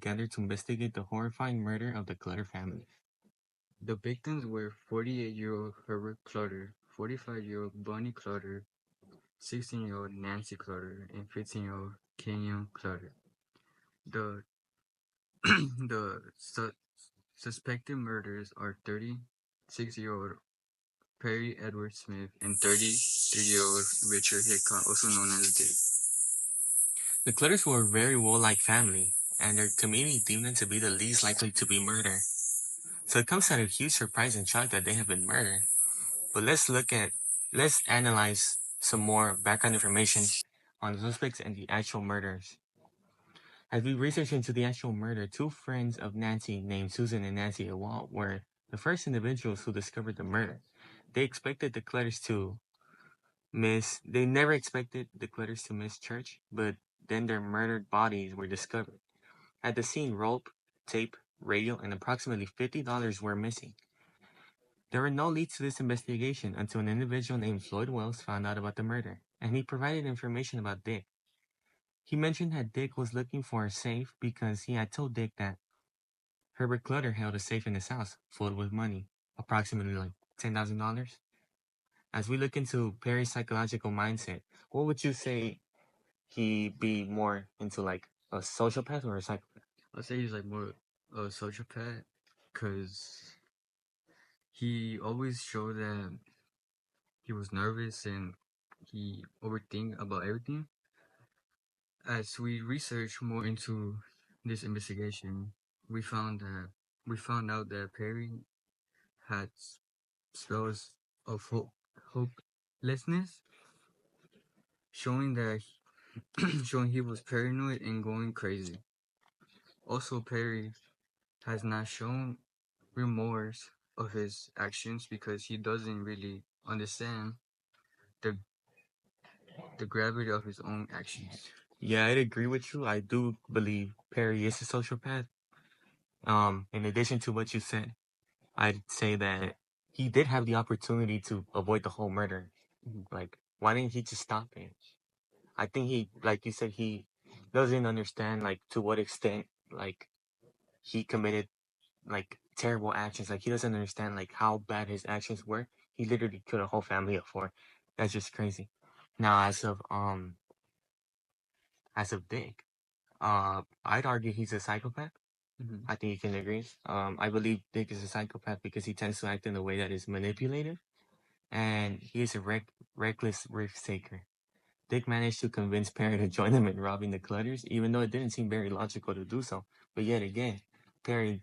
together to investigate the horrifying murder of the Clutter family. The victims were 48-year-old Herbert Clutter, 45-year-old Bonnie Clutter, 16-year-old Nancy Clutter, and 15-year-old Kenyon Clutter. The the suspected murderers are 36-year-old Perry Edward Smith and 33-year-old Richard Hickok, also known as Dick. The Clutters were a very warlike family, and their community deemed them to be the least likely to be murdered. So it comes at a huge surprise and shock that they have been murdered. But let's analyze some more background information on the suspects and the actual murders. As we research into the actual murder, two friends of Nancy named Susan and Nancy Ewald were the first individuals who discovered the murder. They never expected the Clutters to miss church, but then their murdered bodies were discovered. At the scene, rope, tape, radio, and approximately $50 were missing. There were no leads to this investigation until an individual named Floyd Wells found out about the murder, and he provided information about Dick. He mentioned that Dick was looking for a safe because he had told Dick that Herbert Clutter held a safe in his house filled with money, approximately like $10,000. As we look into Perry's psychological mindset, what would you say he be more into, like a sociopath or a psychopath? I'd say he's like more a sociopath because he always showed that he was nervous and he overthink about everything. As we researched more into this investigation, we found that we found out that Perry had spells of hopelessness, showing that showing he was paranoid and going crazy. Also, Perry has not shown remorse of his actions because he doesn't really understand the the gravity of his own actions. Yeah, I'd agree with you. I do believe Perry is a sociopath. In addition to what you said, I'd say that he did have the opportunity to avoid the whole murder. Like, why didn't he just stop it? I think he, like you said, he doesn't understand like to what extent like he committed like terrible actions. Like he doesn't understand like how bad his actions were. He literally killed a whole family of four. That's just crazy. Now, as of Dick, I'd argue he's a psychopath. Mm-hmm. I think you can agree. I believe Dick is a psychopath because he tends to act in a way that is manipulative, and he is a reckless risk taker. Dick managed to convince Perry to join him in robbing the Clutters, even though it didn't seem very logical to do so. But yet again, Perry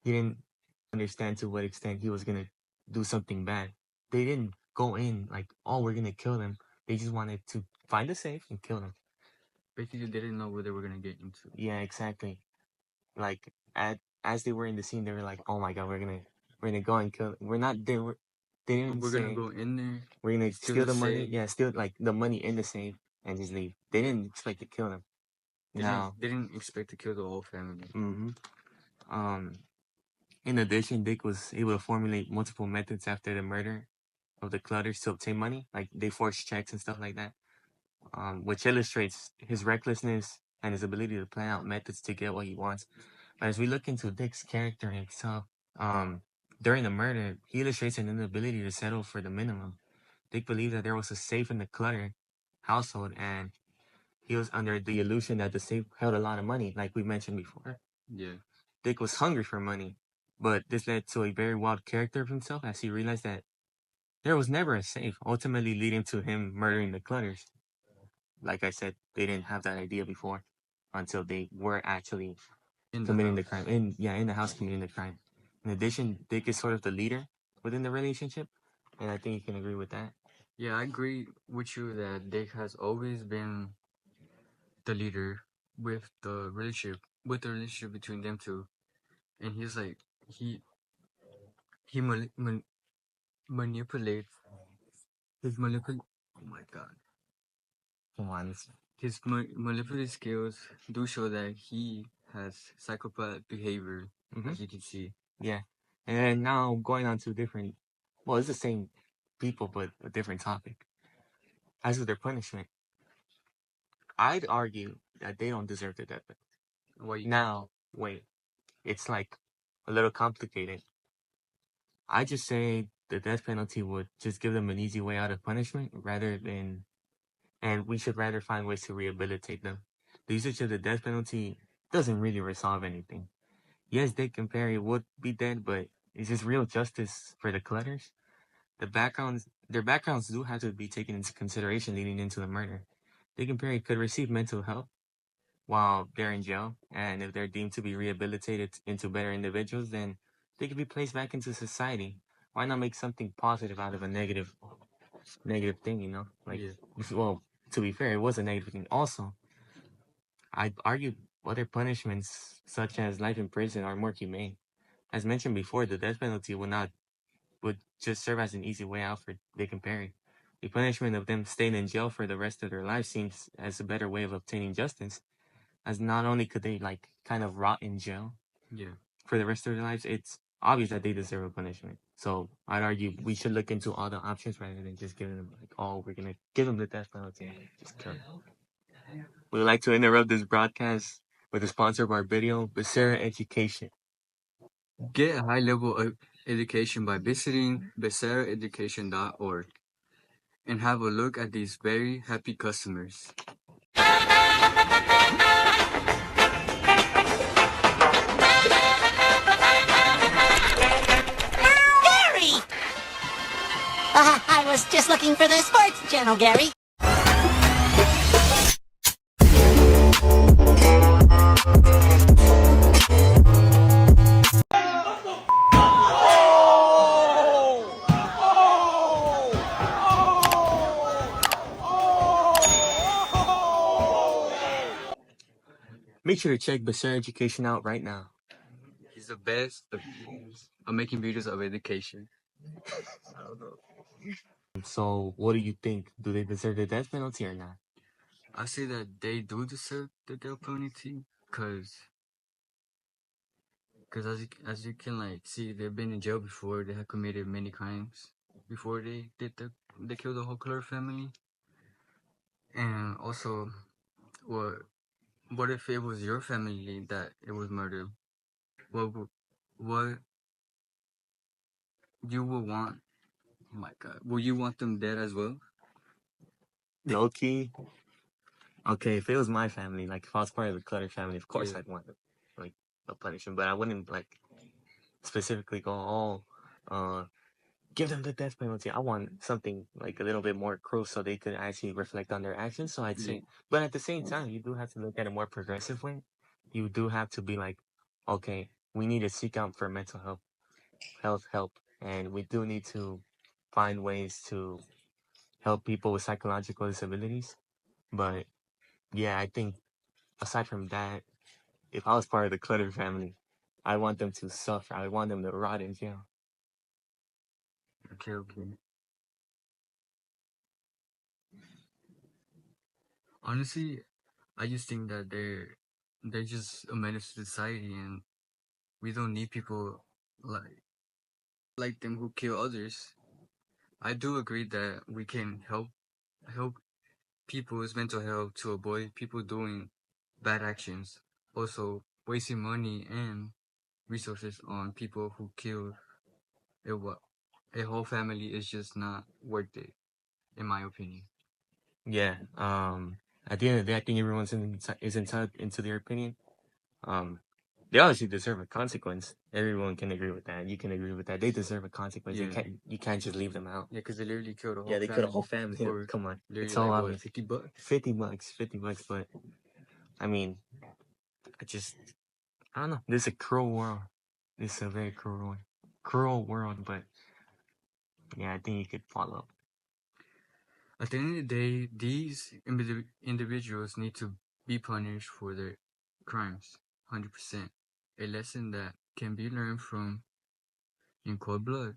he didn't understand to what extent he was gonna do something bad. They didn't go in like, oh, we're gonna kill them. They just wanted to find a safe and kill them. Basically, they didn't know what they were gonna get into. Yeah, exactly. Like as they were in the scene, they were like, "Oh my God, we're gonna go and kill." We're not. They didn't We're gonna say go in there, we're gonna steal steal the the money. safe. Yeah, steal like the money in the safe and just leave. They didn't expect to kill them. Now, They didn't expect to kill the whole family. hmm um, in addition, Dick was able to formulate multiple methods after the murder of the Clutters to obtain money. Like they forged checks and stuff like that, which illustrates his recklessness and his ability to plan out methods to get what he wants. But as we look into Dick's character himself, um, during the murder, he illustrates an inability to settle for the minimum. Dick believed that there was a safe in the Clutter household, and he was under the illusion that the safe held a lot of money, like we mentioned before. Yeah. Dick was hungry for money, but this led to a very wild character of himself as he realized that there was never a safe, ultimately leading to him murdering the Clutters. Like I said, they didn't have that idea before until they were actually In the committing the house. crime. In the house committing the crime. In addition, Dick is sort of the leader within the relationship, and I think you can agree with that. Yeah, I agree with you that Dick has always been the leader with the relationship between them two, and he's like he he manipulates his manipul. Oh my god, Come on. his manipulative skills do show that he has psychopath behavior, Mm-hmm. as you can see. Yeah. And now going on to different, well, it's the same people, but a different topic. As with their punishment, I'd argue that they don't deserve the death penalty. Why you think? Now, wait, it's like a little complicated. I just say the death penalty would just give them an easy way out of punishment rather than, and we should rather find ways to rehabilitate them. The usage of the death penalty doesn't really resolve anything. Yes, Dick and Perry would be dead, but is this real justice for the Clutters? Their backgrounds do have to be taken into consideration leading into the murder. Dick and Perry could receive mental help while they're in jail, and if they're deemed to be rehabilitated into better individuals, then they could be placed back into society. Why not make something positive out of a negative thing? Like, Yeah, well, to be fair, it was a negative thing. Also, I'd argue other punishments such as life in prison are more humane. As mentioned before, the death penalty would just serve as an easy way out for Dick and Perry. The punishment of them staying in jail for the rest of their lives seems as a better way of obtaining justice, as not only could they like kind of rot in jail yeah. for the rest of their lives, it's obvious that they deserve a punishment. So I'd argue we should look into all the options rather than just giving them like, oh, we're gonna give them the death penalty and just kill them. We'd like to interrupt this broadcast with a sponsor of our video, Becerra Education. Get a high level of education by visiting becerraeducation.org and have a look at these very happy customers. Gary! I was just looking for the sports channel, Gary. Make sure to check Becerra Education out right now. He's the best of making videos of education. So, what do you think? Do they deserve the death penalty or not? I say that they do deserve the death penalty because as you can like see, they've been in jail before. They have committed many crimes before they killed the whole Clutter family. And also, what what if it was your family that it was murdered? What you would want? Oh my God, would you want them dead as well? Low key, okay, if it was my family, like if I was part of the Clutter family, of course Yeah, I'd want like a punishment, but I wouldn't like specifically go, oh, give them the death penalty. I want something like a little bit more cruel so they could actually reflect on their actions. So I'd yeah, say, but at the same time, you do have to look at a more progressive way. You do have to be like, okay, we need to seek out for mental health help, and we do need to find ways to help people with psychological disabilities. But yeah, I think aside from that, if I was part of the Clutter family, I want them to suffer. I want them to rot in jail. okay, okay. Honestly, I just think that they're just a menace to society, and we don't need people like like them who kill others. I do agree that we can help people's mental health to avoid people doing bad actions. Also, wasting money and resources on people who kill a whole family is just not worth it, in my opinion. Yeah. At the end of the day, I think everyone's is entitled into their opinion. Um, they obviously deserve a consequence. Everyone can agree with that. You can agree with that. They deserve a consequence. Yeah, You can't just leave them out. yeah, because they literally killed a Yeah, whole they killed a whole family family. for Come on, it's literally so like what, obvious. $50? $50, $50. But I mean, I just I don't know. This is a cruel world. This is a very cruel world. But yeah, I think you could follow up. At the end of the day, these individuals need to be punished for their crimes, 100%. A lesson that can be learned from in cold blood.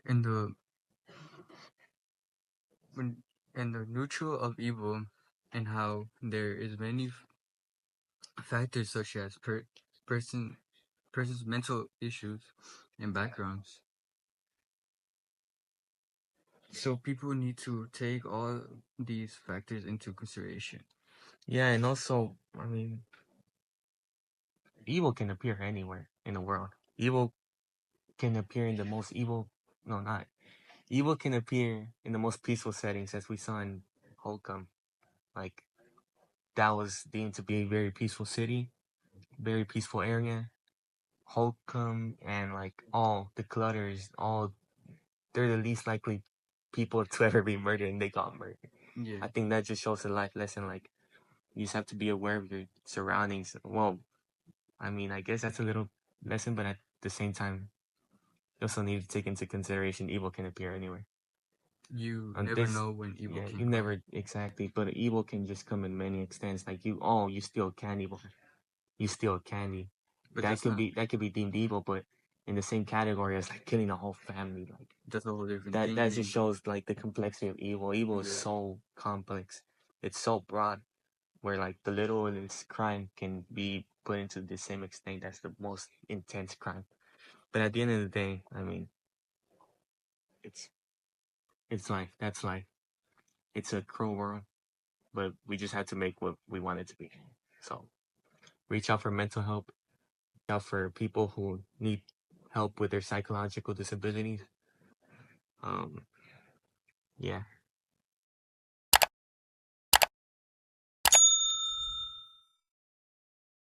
And when and the neutral of evil, and how there is many factors such as person person's mental issues and backgrounds. So people need to take all these factors into consideration. Yeah, and also, I mean, evil can appear anywhere in the world. Evil can appear in the most evil, no, not evil can appear in the most peaceful settings, as we saw in Holcomb. Like that was deemed to be a very peaceful city, very peaceful area. Holcomb and like all the Clutters, all they're the least likely people to ever be murdered, and they got murdered. Yeah. I think that just shows a life lesson. Like you just have to be aware of your surroundings. Well, I mean, I guess that's a little lesson, but at the same time, you also need to take into consideration evil can appear anywhere. You On never this, know when evil yeah, can you come. never exactly, but evil can just come in many extents. Like you steal candy, but you steal candy. But that's not. That could be deemed evil, but in the same category as like killing a whole family. Like That's a whole different thing. that just shows like the complexity of evil. Evil is Yeah. so complex. It's so broad, where like the littlest crime can be put into the same extent as the most intense crime. But at the end of the day, I mean, it's it's life. That's life. It's a cruel world, but we just have to make what we want it to be. So reach out for mental help. Reach out for people who need help with their psychological disabilities. Um, yeah,